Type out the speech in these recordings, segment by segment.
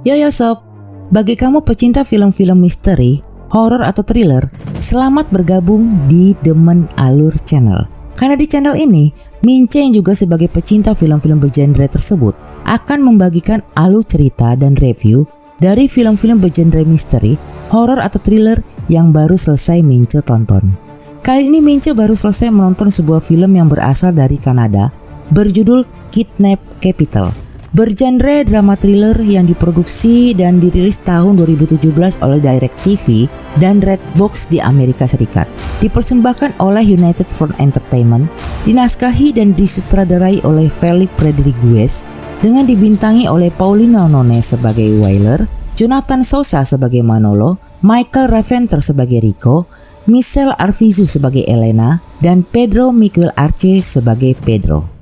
Yo sob, bagi kamu pecinta film-film misteri, horor atau thriller, selamat bergabung di Demen Alur Channel. Karena di channel ini, Mince yang juga sebagai pecinta film-film bergenre tersebut akan membagikan alur cerita dan review dari film-film bergenre misteri, horor atau thriller yang baru selesai Mince tonton. Kali ini Mince baru selesai menonton sebuah film yang berasal dari Kanada berjudul Kidnap Capital. Bergenre drama thriller yang diproduksi dan dirilis tahun 2017 oleh DirecTV dan Redbox di Amerika Serikat. Dipersembahkan oleh United Front Entertainment, dinaskahi dan disutradarai oleh Philip Rodriguez dengan dibintangi oleh Paulina None sebagai Wyler, Jonathan Sosa sebagai Manolo, Michael Raventer sebagai Rico, Michelle Arvizu sebagai Elena, dan Pedro Miguel Arce sebagai Pedro.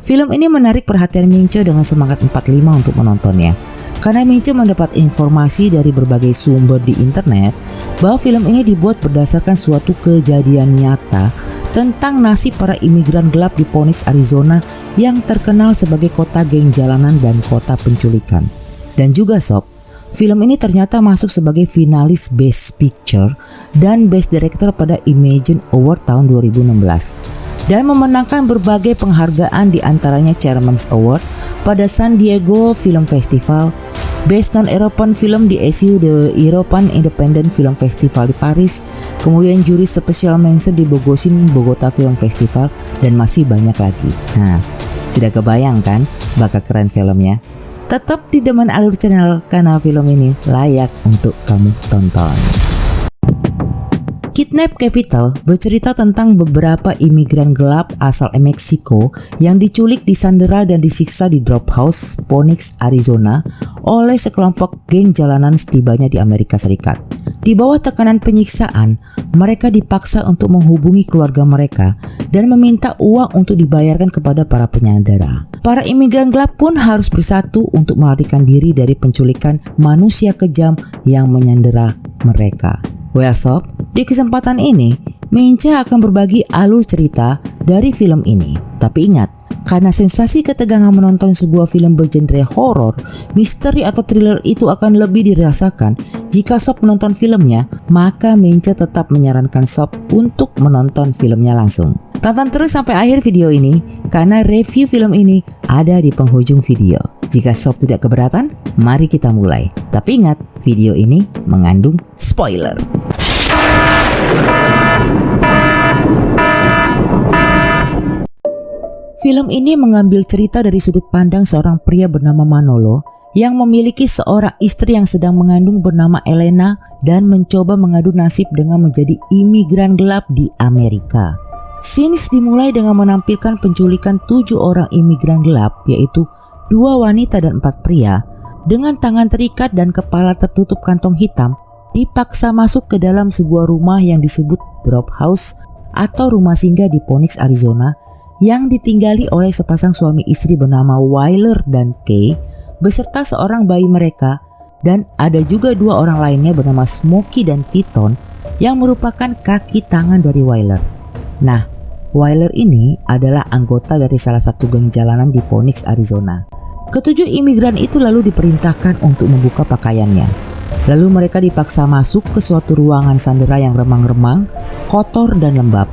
Film ini menarik perhatian Mince dengan semangat 45 untuk menontonnya. Karena Mince mendapat informasi dari berbagai sumber di internet bahwa film ini dibuat berdasarkan suatu kejadian nyata tentang nasib para imigran gelap di Phoenix, Arizona yang terkenal sebagai kota geng jalanan dan kota penculikan. Dan juga sob, film ini ternyata masuk sebagai finalis Best Picture dan Best Director pada Imagine Award tahun 2016. Dan memenangkan berbagai penghargaan di antaranya Chairman's Award pada San Diego Film Festival, Best Non-European Film di ESU The European Independent Film Festival di Paris, kemudian juri Special Mention di Bogosin Bogota Film Festival, dan masih banyak lagi. Nah, sudah kebayang kan bakal keren filmnya? Tetap di Demen Alur Channel karena film ini layak untuk kamu tonton. Kidnap Capital bercerita tentang beberapa imigran gelap asal Meksiko yang diculik, disandera dan disiksa di Drop House, Phoenix, Arizona oleh sekelompok geng jalanan setibanya di Amerika Serikat. Di bawah tekanan penyiksaan, mereka dipaksa untuk menghubungi keluarga mereka dan meminta uang untuk dibayarkan kepada para penyandera. Para imigran gelap pun harus bersatu untuk melarikan diri dari penculikan manusia kejam yang menyandera mereka. Well sob, di kesempatan ini Mince akan berbagi alur cerita dari film ini. Tapi ingat, karena sensasi ketegangan menonton sebuah film bergenre horor, misteri atau thriller itu akan lebih dirasakan jika sob menonton filmnya, maka Mince tetap menyarankan sob untuk menonton filmnya langsung. Tonton terus sampai akhir video ini karena review film ini ada di penghujung video. Jika sob tidak keberatan, mari kita mulai. Tapi ingat, video ini mengandung spoiler. Film ini mengambil cerita dari sudut pandang seorang pria bernama Manolo yang memiliki seorang istri yang sedang mengandung bernama Elena dan mencoba mengadu nasib dengan menjadi imigran gelap di Amerika. Scenes dimulai dengan menampilkan penculikan 7 orang imigran gelap, yaitu 2 wanita dan 4 pria, dengan tangan terikat dan kepala tertutup kantong hitam, dipaksa masuk ke dalam sebuah rumah yang disebut Drop House atau rumah singgah di Phoenix, Arizona, yang ditinggali oleh sepasang suami istri bernama Wyler dan Kay beserta seorang bayi mereka, dan ada juga 2 orang lainnya bernama Smokey dan Titon yang merupakan kaki tangan dari Wyler. Nah, Wyler ini adalah anggota dari salah satu geng jalanan di Phoenix, Arizona. Ketujuh imigran itu lalu diperintahkan untuk membuka pakaiannya. Lalu mereka dipaksa masuk ke suatu ruangan sandera yang remang-remang, kotor dan lembab.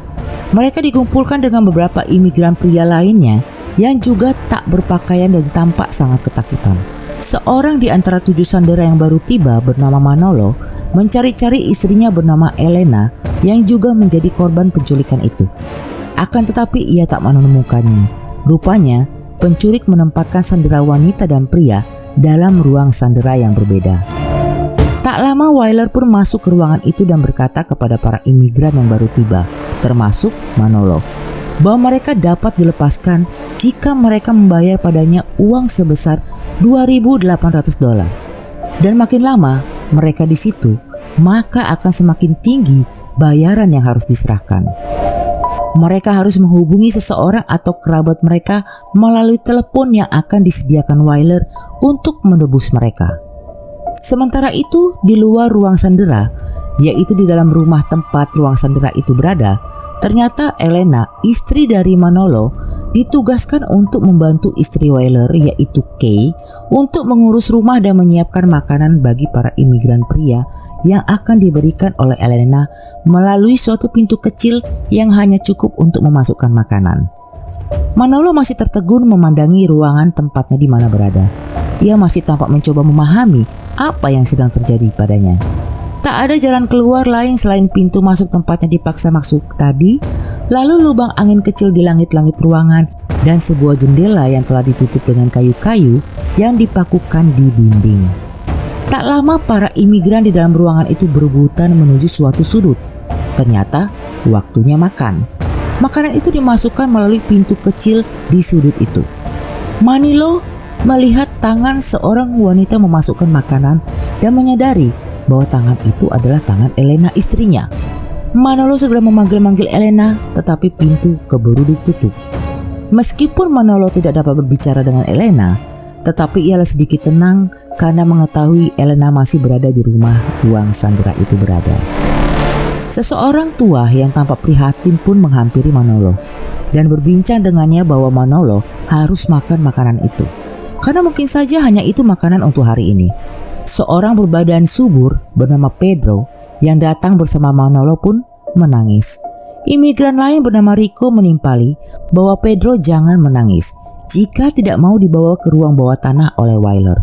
Mereka dikumpulkan dengan beberapa imigran pria lainnya yang juga tak berpakaian dan tampak sangat ketakutan. Seorang di antara 7 sandera yang baru tiba bernama Manolo mencari-cari istrinya bernama Elena yang juga menjadi korban penculikan itu. Akan tetapi ia tak menemukannya. Rupanya penculik menempatkan sandera wanita dan pria dalam ruang sandera yang berbeda. Tak lama Wyler pun masuk ke ruangan itu dan berkata kepada para imigran yang baru tiba, termasuk Manolo, bahwa mereka dapat dilepaskan jika mereka membayar padanya uang sebesar $2.800. Dan makin lama mereka di situ, maka akan semakin tinggi bayaran yang harus diserahkan. Mereka harus menghubungi seseorang atau kerabat mereka melalui telepon yang akan disediakan Wyler untuk menebus mereka. Sementara itu, di luar ruang sandera, yaitu di dalam rumah tempat ruang sandera itu berada, ternyata Elena, istri dari Manolo, ditugaskan untuk membantu istri Wyler, yaitu Kay, untuk mengurus rumah dan menyiapkan makanan bagi para imigran pria yang akan diberikan oleh Elena melalui suatu pintu kecil yang hanya cukup untuk memasukkan makanan. Manolo masih tertegun memandangi ruangan tempatnya di mana berada. Ia masih tampak mencoba memahami apa yang sedang terjadi padanya. Tak ada jalan keluar lain selain pintu masuk tempatnya dipaksa masuk tadi, lalu lubang angin kecil di langit-langit ruangan, dan sebuah jendela yang telah ditutup dengan kayu-kayu yang dipakukan di dinding. Tak lama para imigran di dalam ruangan itu berebutan menuju suatu sudut. Ternyata waktunya makan. Makanan itu dimasukkan melalui pintu kecil di sudut itu. Manilo melihat tangan seorang wanita memasukkan makanan dan menyadari bahwa tangan itu adalah tangan Elena, istrinya. Manolo segera memanggil-manggil Elena, tetapi pintu keburu ditutup. Meskipun Manolo tidak dapat berbicara dengan Elena, tetapi ia sedikit tenang karena mengetahui Elena masih berada di rumah ruang sandera itu berada. Seseorang tua yang tampak prihatin pun menghampiri Manolo dan berbincang dengannya bahwa Manolo harus makan makanan itu, karena mungkin saja hanya itu makanan untuk hari ini. Seorang berbadan subur bernama Pedro yang datang bersama Manolo pun menangis. Imigran lain bernama Rico menimpali bahwa Pedro jangan menangis jika tidak mau dibawa ke ruang bawah tanah oleh Wyler.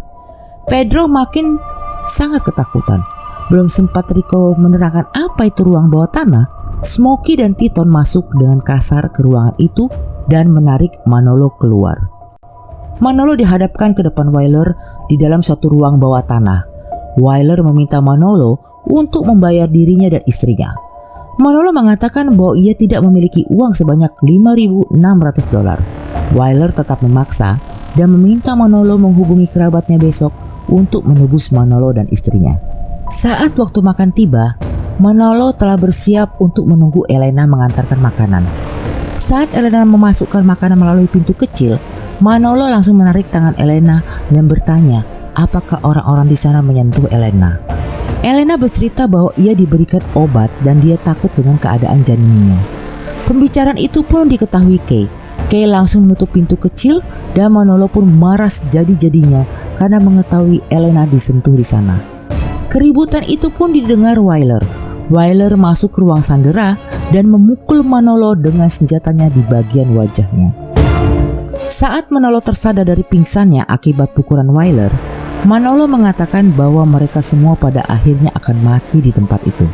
Pedro makin sangat ketakutan. Belum sempat Rico menerangkan apa itu ruang bawah tanah, Smokey dan Titon masuk dengan kasar ke ruangan itu dan menarik Manolo keluar. Manolo dihadapkan ke depan Wyler di dalam satu ruang bawah tanah. Wyler meminta Manolo untuk membayar dirinya dan istrinya. Manolo mengatakan bahwa ia tidak memiliki uang sebanyak $5.600. Wyler tetap memaksa dan meminta Manolo menghubungi kerabatnya besok untuk menebus Manolo dan istrinya. Saat waktu makan tiba, Manolo telah bersiap untuk menunggu Elena mengantarkan makanan. Saat Elena memasukkan makanan melalui pintu kecil, Manolo langsung menarik tangan Elena dan bertanya apakah orang-orang di sana menyentuh Elena. Elena bercerita bahwa ia diberikan obat dan dia takut dengan keadaan janinnya. Pembicaraan itu pun diketahui Kay. Kay langsung menutup pintu kecil dan Manolo pun marah jadi-jadinya karena mengetahui Elena disentuh di sana. Keributan itu pun didengar Wyler. Wyler masuk ke ruang sandera dan memukul Manolo dengan senjatanya di bagian wajahnya. Saat Manolo tersadar dari pingsannya akibat pukulan Wyler, Manolo mengatakan bahwa mereka semua pada akhirnya akan mati di tempat itu.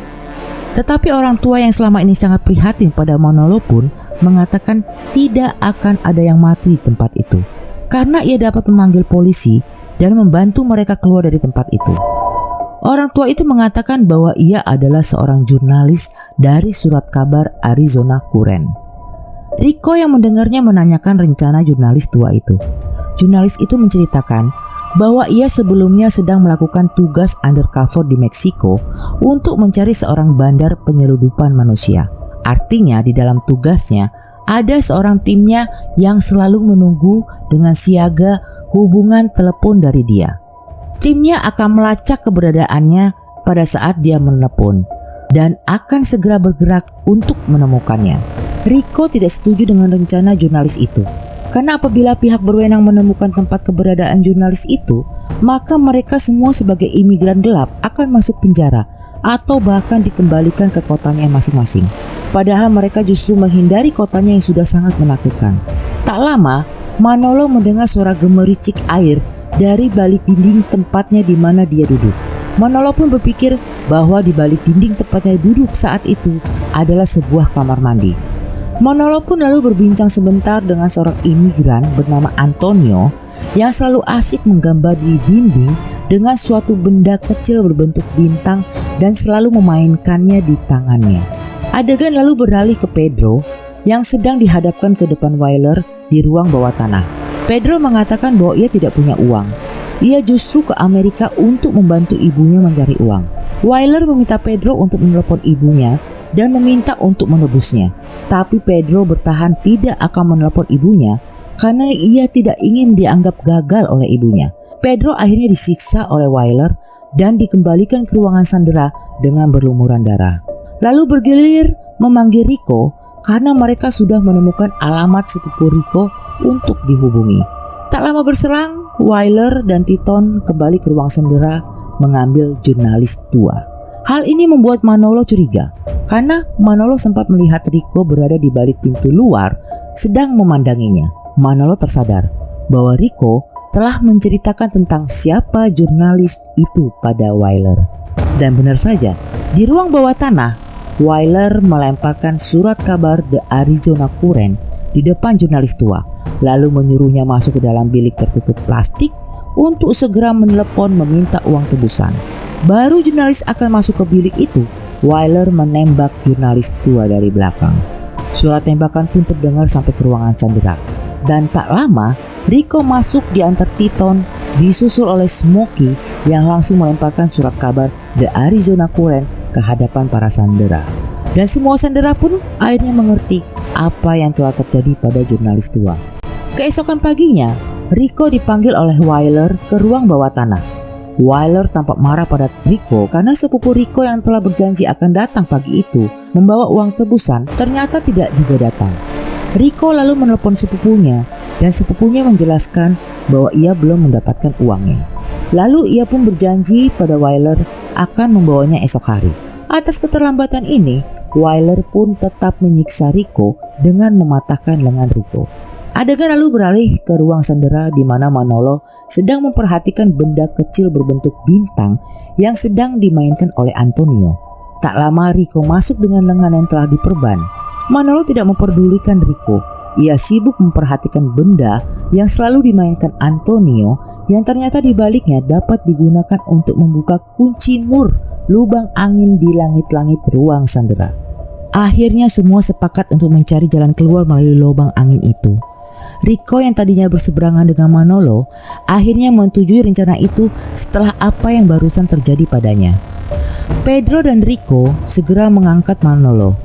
Tetapi orang tua yang selama ini sangat prihatin pada Manolo pun mengatakan tidak akan ada yang mati di tempat itu, karena ia dapat memanggil polisi dan membantu mereka keluar dari tempat itu. Orang tua itu mengatakan bahwa ia adalah seorang jurnalis dari surat kabar Arizona Current. Rico yang mendengarnya menanyakan rencana jurnalis tua itu. Jurnalis itu menceritakan bahwa ia sebelumnya sedang melakukan tugas undercover di Meksiko untuk mencari seorang bandar penyeludupan manusia. Artinya di dalam tugasnya ada seorang timnya yang selalu menunggu dengan siaga hubungan telepon dari dia. Timnya akan melacak keberadaannya pada saat dia menelepon dan akan segera bergerak untuk menemukannya. Rico tidak setuju dengan rencana jurnalis itu. Karena apabila pihak berwenang menemukan tempat keberadaan jurnalis itu, maka mereka semua sebagai imigran gelap akan masuk penjara atau bahkan dikembalikan ke kotanya masing-masing. Padahal mereka justru menghindari kotanya yang sudah sangat menakutkan. Tak lama, Manolo mendengar suara gemericik air dari balik dinding tempatnya di mana dia duduk. Manolo pun berpikir bahwa di balik dinding tempatnya duduk saat itu adalah sebuah kamar mandi. Manolo pun lalu berbincang sebentar dengan seorang imigran bernama Antonio yang selalu asik menggambar di dinding dengan suatu benda kecil berbentuk bintang dan selalu memainkannya di tangannya. Adegan lalu beralih ke Pedro yang sedang dihadapkan ke depan Wyler di ruang bawah tanah. Pedro mengatakan bahwa ia tidak punya uang. Ia justru ke Amerika untuk membantu ibunya mencari uang. Wyler meminta Pedro untuk menelepon ibunya dan meminta untuk menebusnya. Tapi Pedro bertahan tidak akan menelpon ibunya karena ia tidak ingin dianggap gagal oleh ibunya. Pedro akhirnya disiksa oleh Wyler dan dikembalikan ke ruangan sandera dengan berlumuran darah. Lalu bergilir memanggil Rico karena mereka sudah menemukan alamat sepupu Rico untuk dihubungi. Tak lama berselang, Wyler dan Titon kembali ke ruang sandera mengambil jurnalis tua. Hal ini membuat Manolo curiga karena Manolo sempat melihat Rico berada di balik pintu luar sedang memandanginya. Manolo tersadar bahwa Rico telah menceritakan tentang siapa jurnalis itu pada Wyler. Dan benar saja, di ruang bawah tanah, Wyler melemparkan surat kabar The Arizona Current di depan jurnalis tua, lalu menyuruhnya masuk ke dalam bilik tertutup plastik untuk segera menelepon meminta uang tebusan. Baru jurnalis akan masuk ke bilik itu, Wyler menembak jurnalis tua dari belakang. Suara tembakan pun terdengar sampai ke ruangan sandera. Dan tak lama, Rico masuk diantar Titon, disusul oleh Smokey yang langsung melemparkan surat kabar The Arizona Current ke hadapan para sandera. Dan semua sandera pun akhirnya mengerti apa yang telah terjadi pada jurnalis tua. Keesokan paginya, Rico dipanggil oleh Wyler ke ruang bawah tanah. Wyler tampak marah pada Rico karena sepupu Rico yang telah berjanji akan datang pagi itu membawa uang tebusan ternyata tidak juga datang. Rico lalu menelepon sepupunya dan sepupunya menjelaskan bahwa ia belum mendapatkan uangnya. Lalu ia pun berjanji pada Wyler akan membawanya esok hari. Atas keterlambatan ini, Wyler pun tetap menyiksa Rico dengan mematahkan lengan Rico. Adegan lalu beralih ke ruang sandera di mana Manolo sedang memperhatikan benda kecil berbentuk bintang yang sedang dimainkan oleh Antonio. Tak lama Rico masuk dengan lengan yang telah diperban. Manolo tidak memperdulikan Rico. Ia sibuk memperhatikan benda yang selalu dimainkan Antonio yang ternyata di baliknya dapat digunakan untuk membuka kunci mur lubang angin di langit-langit ruang sandera. Akhirnya semua sepakat untuk mencari jalan keluar melalui lubang angin itu. Rico yang tadinya berseberangan dengan Manolo akhirnya menyetujui rencana itu setelah apa yang barusan terjadi padanya. Pedro dan Rico segera mengangkat Manolo.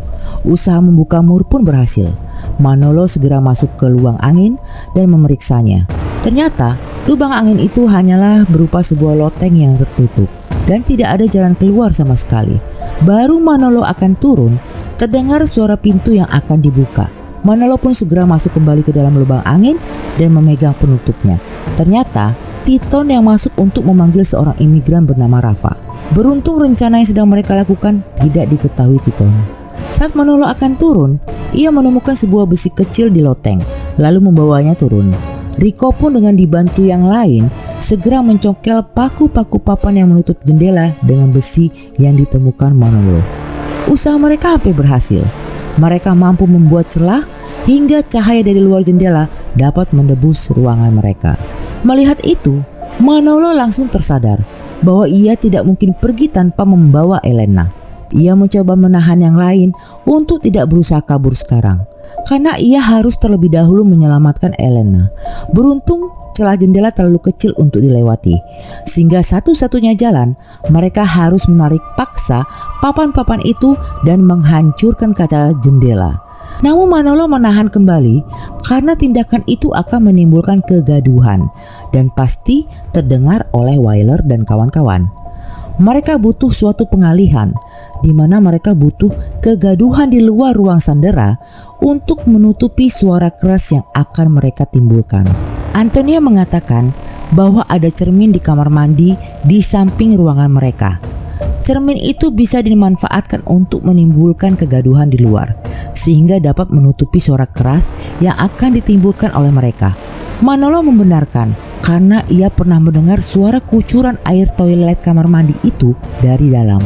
Usaha membuka mur pun berhasil. Manolo segera masuk ke lubang angin dan memeriksanya. Ternyata lubang angin itu hanyalah berupa sebuah loteng yang tertutup dan tidak ada jalan keluar sama sekali. Baru Manolo akan turun, terdengar suara pintu yang akan dibuka. Manolo pun segera masuk kembali ke dalam lubang angin dan memegang penutupnya. Ternyata Titon yang masuk untuk memanggil seorang imigran bernama Rafa. Beruntung rencana yang sedang mereka lakukan tidak diketahui Titon. Saat Manolo akan turun, ia menemukan sebuah besi kecil di loteng, lalu membawanya turun. Rico pun dengan dibantu yang lain segera mencongkel paku-paku papan yang menutup jendela dengan besi yang ditemukan Manolo. Usaha mereka hampir berhasil. Mereka mampu membuat celah hingga cahaya dari luar jendela dapat menembus ruangan mereka. Melihat itu, Manolo langsung tersadar bahwa ia tidak mungkin pergi tanpa membawa Elena. Ia mencoba menahan yang lain untuk tidak berusaha kabur sekarang, karena ia harus terlebih dahulu menyelamatkan Elena. Beruntung celah jendela terlalu kecil untuk dilewati, sehingga satu-satunya jalan mereka harus menarik paksa papan-papan itu dan menghancurkan kaca jendela. Namun Manolo menahan kembali karena tindakan itu akan menimbulkan kegaduhan dan pasti terdengar oleh Wyler dan kawan-kawan. Mereka butuh suatu pengalihan di mana mereka butuh kegaduhan di luar ruang sandera untuk menutupi suara keras yang akan mereka timbulkan. Antonio mengatakan bahwa ada cermin di kamar mandi di samping ruangan mereka. Cermin itu bisa dimanfaatkan untuk menimbulkan kegaduhan di luar, sehingga dapat menutupi suara keras yang akan ditimbulkan oleh mereka. Manolo membenarkan karena ia pernah mendengar suara kucuran air toilet kamar mandi itu dari dalam.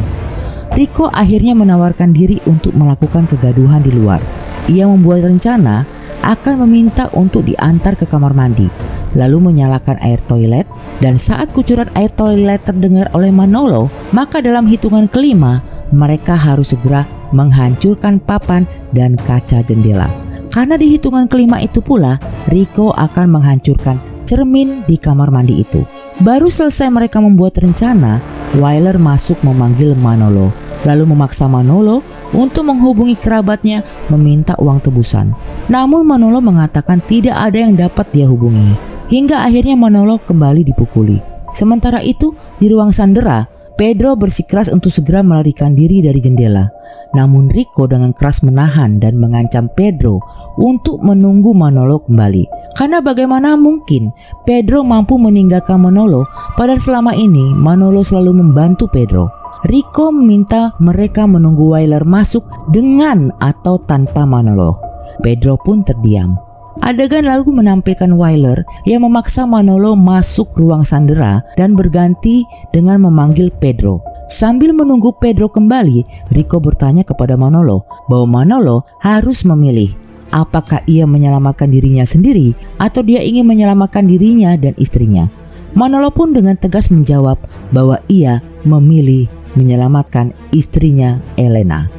Rico akhirnya menawarkan diri untuk melakukan kegaduhan di luar. Ia membuat rencana akan meminta untuk diantar ke kamar mandi, lalu menyalakan air toilet, dan saat kucuran air toilet terdengar oleh Manolo, maka dalam hitungan kelima mereka harus segera menghancurkan papan dan kaca jendela. Karena di hitungan kelima itu pula Rico akan menghancurkan cermin di kamar mandi itu. Baru selesai mereka membuat rencana, Wyler masuk memanggil Manolo, lalu memaksa Manolo untuk menghubungi kerabatnya meminta uang tebusan. Namun Manolo mengatakan tidak ada yang dapat dia hubungi. Hingga akhirnya Manolo kembali dipukuli. Sementara itu di ruang sandera, Pedro bersikeras untuk segera melarikan diri dari jendela. Namun Rico dengan keras menahan dan mengancam Pedro untuk menunggu Manolo kembali. Karena bagaimana mungkin Pedro mampu meninggalkan Manolo, padahal selama ini Manolo selalu membantu Pedro. Rico meminta mereka menunggu Wyler masuk dengan atau tanpa Manolo. Pedro pun terdiam. Adegan lalu menampilkan Wyler yang memaksa Manolo masuk ruang sandera dan berganti dengan memanggil Pedro. Sambil menunggu Pedro kembali, Rico bertanya kepada Manolo bahwa Manolo harus memilih apakah ia menyelamatkan dirinya sendiri atau dia ingin menyelamatkan dirinya dan istrinya. Manolo pun dengan tegas menjawab bahwa ia memilih menyelamatkan istrinya Elena.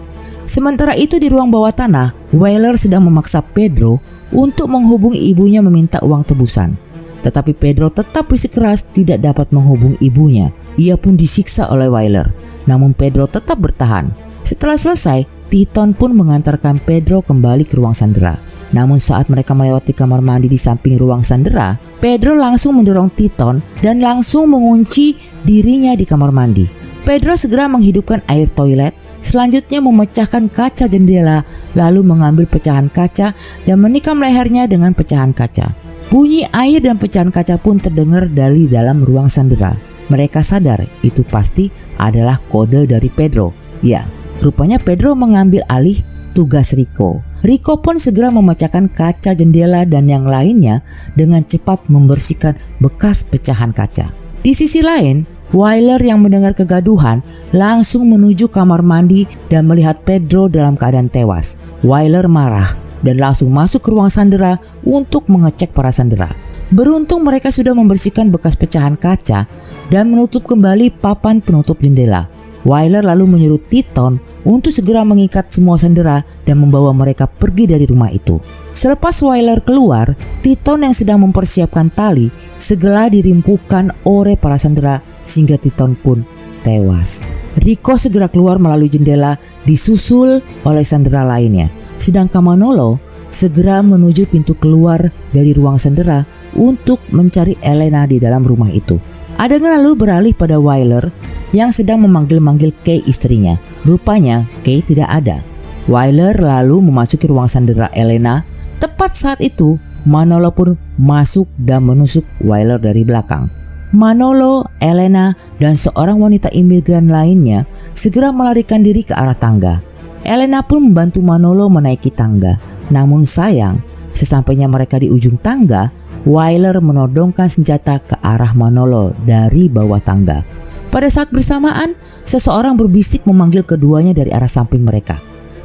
Sementara itu di ruang bawah tanah, Wyler sedang memaksa Pedro untuk menghubungi ibunya meminta uang tebusan. Tetapi Pedro tetap bersikeras tidak dapat menghubungi ibunya. Ia pun disiksa oleh Wyler. Namun Pedro tetap bertahan. Setelah selesai, Titon pun mengantarkan Pedro kembali ke ruang sandera. Namun saat mereka melewati kamar mandi di samping ruang sandera, Pedro langsung mendorong Titon dan langsung mengunci dirinya di kamar mandi. Pedro segera menghidupkan air toilet, selanjutnya memecahkan kaca jendela, lalu mengambil pecahan kaca dan menikam lehernya dengan pecahan kaca. Bunyi air dan pecahan kaca pun terdengar dari dalam ruang sandera. Mereka sadar itu pasti adalah kode dari Pedro. Ya, rupanya Pedro mengambil alih tugas Rico. Rico pun segera memecahkan kaca jendela dan yang lainnya dengan cepat membersihkan bekas pecahan kaca. Di sisi lain, Wyler yang mendengar kegaduhan langsung menuju kamar mandi dan melihat Pedro dalam keadaan tewas. Wyler marah dan langsung masuk ke ruang sandera untuk mengecek para sandera. Beruntung mereka sudah membersihkan bekas pecahan kaca dan menutup kembali papan penutup jendela. Wyler lalu menyuruh Titon untuk segera mengikat semua sandera dan membawa mereka pergi dari rumah itu. Selepas Wyler keluar, Titon yang sedang mempersiapkan tali segera dirimpuhkan oleh para sandera sehingga Titon pun tewas. Rico segera keluar melalui jendela disusul oleh sandera lainnya. Sedangkan Manolo segera menuju pintu keluar dari ruang sandera untuk mencari Elena di dalam rumah itu. Adegan lalu beralih pada Wyler yang sedang memanggil-manggil Kay istrinya. Rupanya Kay tidak ada. Wyler lalu memasuki ruang sandera Elena. Tepat saat itu Manolo pun masuk dan menusuk Wyler dari belakang. Manolo, Elena, dan seorang wanita imigran lainnya segera melarikan diri ke arah tangga. Elena pun membantu Manolo menaiki tangga. Namun sayang, sesampainya mereka di ujung tangga, Wyler menodongkan senjata ke arah Manolo dari bawah tangga. Pada saat bersamaan, seseorang berbisik memanggil keduanya dari arah samping mereka.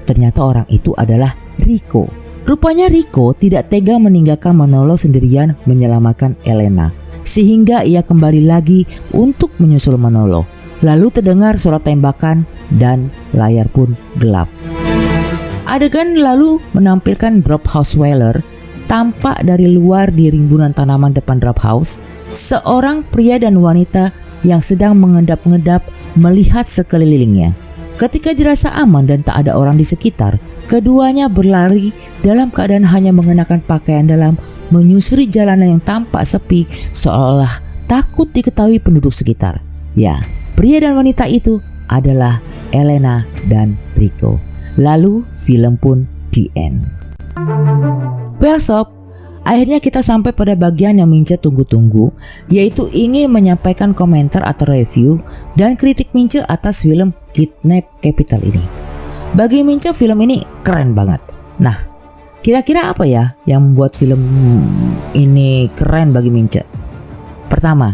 Ternyata orang itu adalah Rico. Rupanya Rico tidak tega meninggalkan Manolo sendirian menyelamatkan Elena, sehingga ia kembali lagi untuk menyusul Manolo. Lalu terdengar suara tembakan dan layar pun gelap. Adegan lalu menampilkan drop house Wyler tampak dari luar di rimbunan tanaman depan drop house. Seorang pria dan wanita yang sedang mengendap-endap melihat sekelilingnya. Ketika dirasa aman dan tak ada orang di sekitar, keduanya berlari dalam keadaan hanya mengenakan pakaian dalam, menyusuri jalanan yang tampak sepi seolah takut diketahui penduduk sekitar. Ya, pria dan wanita itu adalah Elena dan Rico. Lalu film pun di end. Well sob, akhirnya kita sampai pada bagian yang Mince tunggu-tunggu, yaitu ingin menyampaikan komentar atau review dan kritik Mince atas film Kidnap Capital ini. Bagi Mince film ini keren banget. Nah, kira-kira apa ya yang membuat film ini keren bagi Mince? Pertama,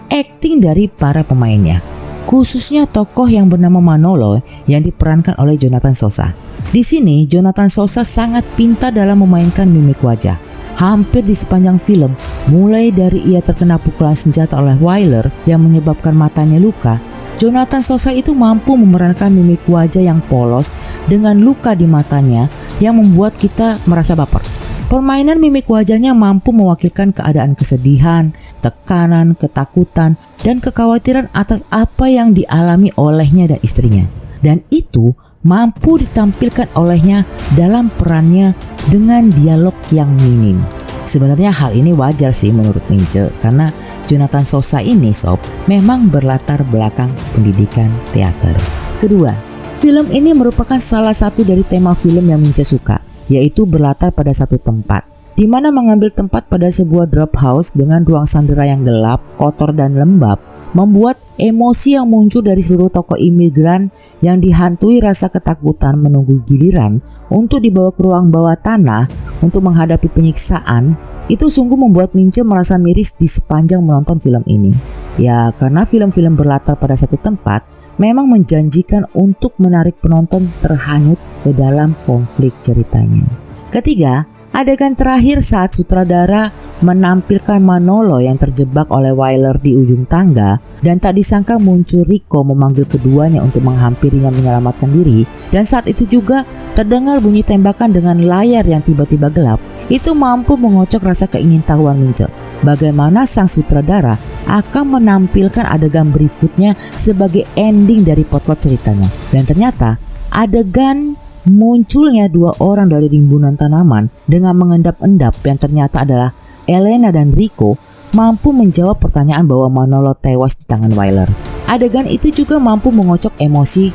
akting dari para pemainnya, khususnya tokoh yang bernama Manolo yang diperankan oleh Jonathan Sosa. Di sini Jonathan Sosa sangat pintar dalam memainkan mimik wajah. Hampir di sepanjang film, mulai dari ia terkena pukulan senjata oleh Wyler yang menyebabkan matanya luka, Jonathan Sosa itu mampu memerankan mimik wajah yang polos dengan luka di matanya yang membuat kita merasa baper. Permainan mimik wajahnya mampu mewakilkan keadaan kesedihan, tekanan, ketakutan, dan kekhawatiran atas apa yang dialami olehnya dan istrinya. Dan itu mampu ditampilkan olehnya dalam perannya dengan dialog yang minim. Sebenarnya hal ini wajar sih menurut Mince, karena Jonathan Sosa ini sob memang berlatar belakang pendidikan teater. Kedua, film ini merupakan salah satu dari tema film yang Mince suka, yaitu berlatar pada satu tempat, di mana mengambil tempat pada sebuah drop house dengan ruang sandera yang gelap, kotor dan lembab, membuat emosi yang muncul dari seluruh tokoh imigran yang dihantui rasa ketakutan menunggu giliran untuk dibawa ke ruang bawah tanah untuk menghadapi penyiksaan. Itu sungguh membuat Mince merasa miris di sepanjang menonton film ini. Ya, karena film-film berlatar pada satu tempat memang menjanjikan untuk menarik penonton terhanyut ke dalam konflik ceritanya. Ketiga, adegan terakhir saat sutradara menampilkan Manolo yang terjebak oleh Wyler di ujung tangga dan tak disangka muncul Rico memanggil keduanya untuk menghampirinya menyelamatkan diri, dan saat itu juga terdengar bunyi tembakan dengan layar yang tiba-tiba gelap. Itu mampu mengocok rasa keingintahuan Mince bagaimana sang sutradara akan menampilkan adegan berikutnya sebagai ending dari potlot ceritanya. Dan ternyata adegan munculnya dua orang dari rimbunan tanaman dengan mengendap-endap yang ternyata adalah Elena dan Rico mampu menjawab pertanyaan bahwa Manolo tewas di tangan Wyler. Adegan itu juga mampu mengocok emosi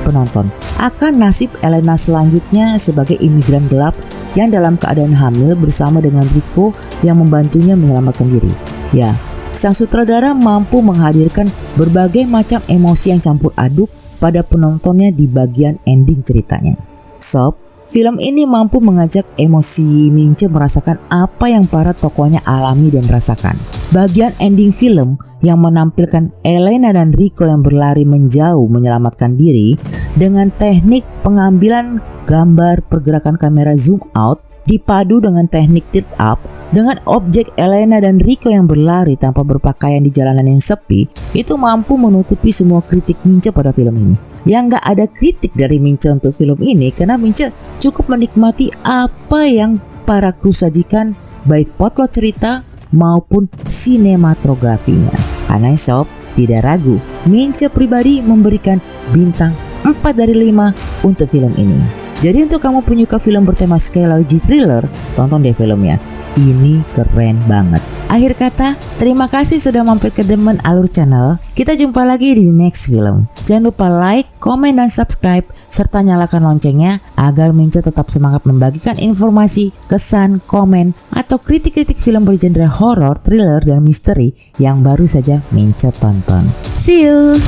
penonton akan nasib Elena selanjutnya sebagai imigran gelap yang dalam keadaan hamil bersama dengan Rico yang membantunya menyelamatkan diri. Ya, sang sutradara mampu menghadirkan berbagai macam emosi yang campur aduk pada penontonnya di bagian ending ceritanya. Sob, film ini mampu mengajak emosi Mince merasakan apa yang para tokohnya alami dan rasakan. Bagian ending film yang menampilkan Elena dan Rico yang berlari menjauh menyelamatkan diri dengan teknik pengambilan gambar pergerakan kamera zoom out dipadu dengan teknik tilt up dengan objek Elena dan Rico yang berlari tanpa berpakaian di jalanan yang sepi, itu mampu menutupi semua kritik Mince pada film ini. Yang gak ada kritik dari Mince untuk film ini karena Mince cukup menikmati apa yang para kru sajikan, baik potlot cerita maupun sinematografinya. Karena sob, tidak ragu, Mince pribadi memberikan bintang 4 dari 5 untuk film ini. Jadi untuk kamu penyuka film bertema psychology thriller, tonton deh filmnya. Ini keren banget. Akhir kata, terima kasih sudah mampir ke Demen Alur Channel. Kita jumpa lagi di next film. Jangan lupa like, komen, dan subscribe, serta nyalakan loncengnya agar Mince tetap semangat membagikan informasi, kesan, komen, atau kritik-kritik film bergenre horor, thriller, dan misteri yang baru saja Mince tonton. See you!